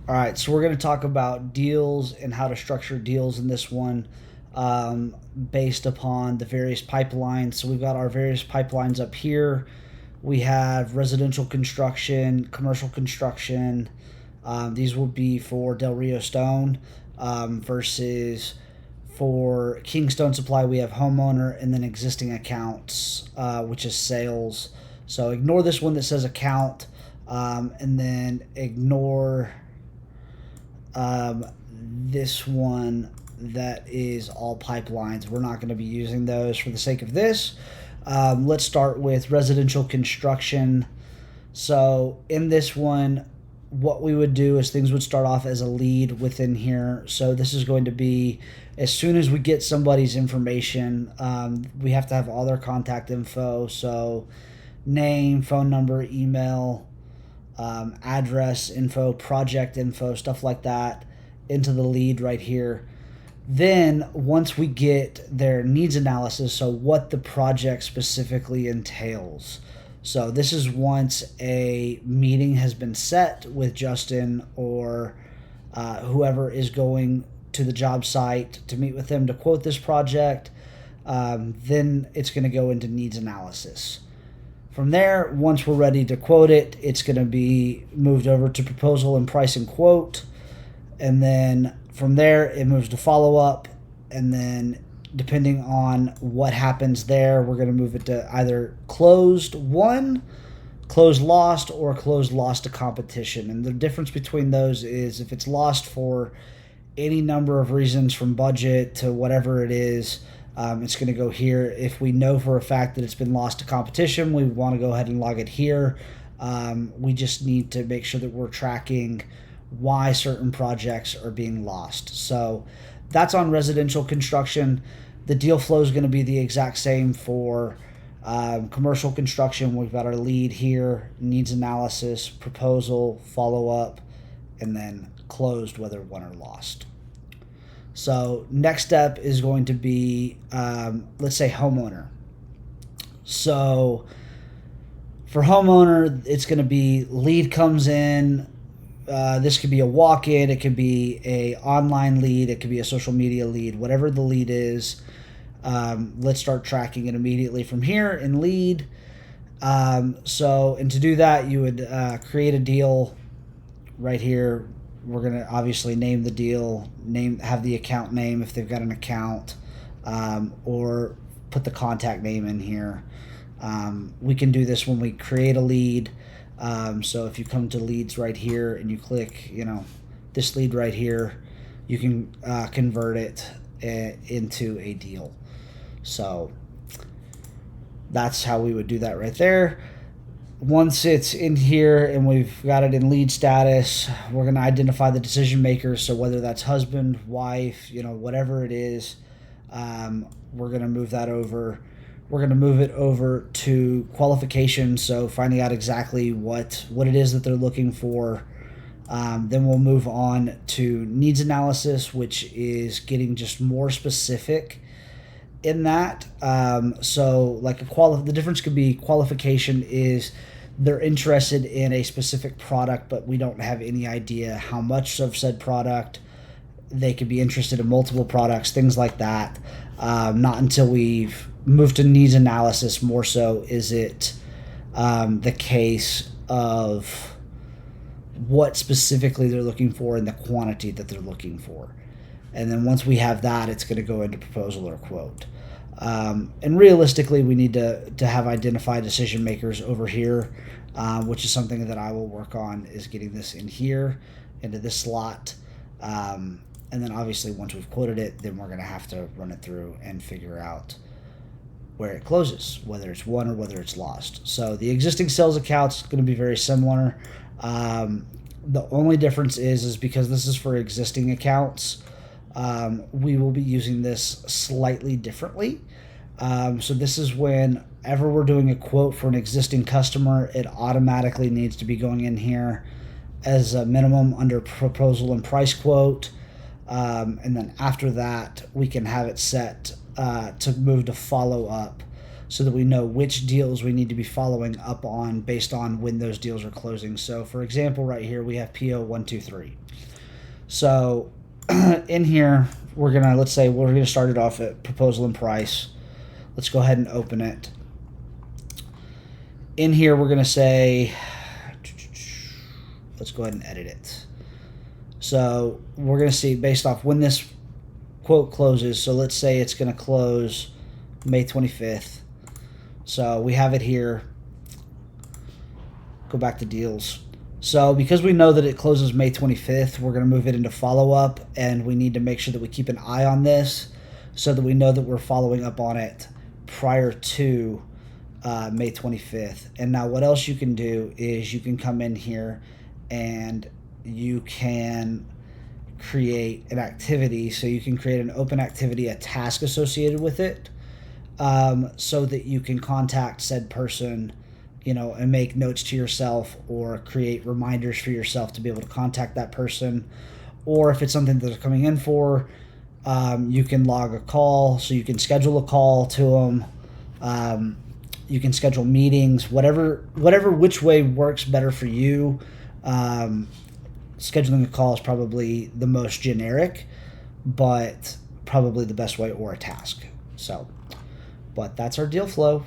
All right, so we're going to talk about deals and how to structure deals in this one based upon the various pipelines. So we've got our various pipelines up here. We have residential construction, commercial construction. These will be for Del Rio Stone versus for Kingstone Supply. We have homeowner and then existing accounts, which is sales. So ignore this one that says account, and then ignore this one that is all pipelines. We're not going to be using those for the sake of this. Let's start with residential construction. So in this one, what we would do is things would start off as a lead within here. So this is going to be as soon as we get somebody's information, we have to have all their contact info. So name, phone number, email, address info, project info, stuff like that into the lead right here. Then once we get their needs analysis, so what the project specifically entails. So this is once a meeting has been set with Justin or whoever is going to the job site to meet with them to quote this project. Then it's going to go into needs analysis. From there, once we're ready to quote it, it's going to be moved over to proposal and price and quote. And then from there, it moves to follow up. And then depending on what happens there, we're going to move it to either closed won, closed lost, or closed lost to competition. And the difference between those is if it's lost for any number of reasons from budget to whatever it is, it's going to go here. If we know for a fact that it's been lost to competition, we want to go ahead and log it here. We just need to make sure that we're tracking why certain projects are being lost. So that's on residential construction. The deal flow is going to be the exact same for commercial construction. We've got our lead here, needs analysis, proposal, follow-up, and then closed, whether won or lost. So next step is going to be, let's say, homeowner. So for homeowner, it's going to be lead comes in. This could be a walk-in. It could be a online lead. It could be a social media lead. Whatever the lead is, let's start tracking it immediately from here in lead. And to do that, you would create a deal right here. We're going to obviously name the deal, have the account name if they've got an account, or put the contact name in here. We can do this when we create a lead. So if you come to leads right here and you click, this lead right here, you can convert it into a deal. So that's how we would do that right there. Once it's in here and we've got it in lead status, we're going to identify the decision makers. So whether that's husband, wife, whatever it is, we're going to move that over. We're going to move it over to qualification, so finding out exactly what it is that they're looking for. Then we'll move on to needs analysis, which is getting just more specific in that. So like the difference could be qualification is they're interested in a specific product, but we don't have any idea how much of said product. They could be interested in multiple products, things like that. Not until we've moved to needs analysis more so is it the case of what specifically they're looking for and the quantity that they're looking for. And then once we have that, it's going to go into proposal or quote. And realistically, we need to have identified decision makers over here, which is something that I will work on, is getting this in here into this slot. And then obviously once we've quoted it, then we're going to have to run it through and figure out where it closes, whether it's won or whether it's lost. So the existing sales account's going to be very similar. The only difference is because this is for existing accounts, we will be using this slightly differently. So this is whenever we're doing a quote for an existing customer, it automatically needs to be going in here as a minimum under proposal and price quote. And then after that, we can have it set to move to follow up. so that we know which deals we need to be following up on based on when those deals are closing. So for example, right here we have PO 123. So in here let's say we're gonna start it off at proposal and price. Let's go ahead and open it. In here we're gonna say, let's go ahead and edit it. So we're gonna see based off when this quote closes. So let's say it's gonna close May 25th. So we have it here. Go back to deals. So because we know that it closes May 25th, we're going to move it into follow-up, and we need to make sure that we keep an eye on this so that we know that we're following up on it prior to May 25th. And now what else you can do is you can come in here and you can create an activity. So you can create an open activity, a task associated with it, so that you can contact said person, and make notes to yourself or create reminders for yourself to be able to contact that person. Or if it's something that they're coming in for, you can log a call, so you can schedule a call to them. You can schedule meetings, which way works better for you. Scheduling a call is probably the most generic, but probably the best way, or a task. But that's our deal flow.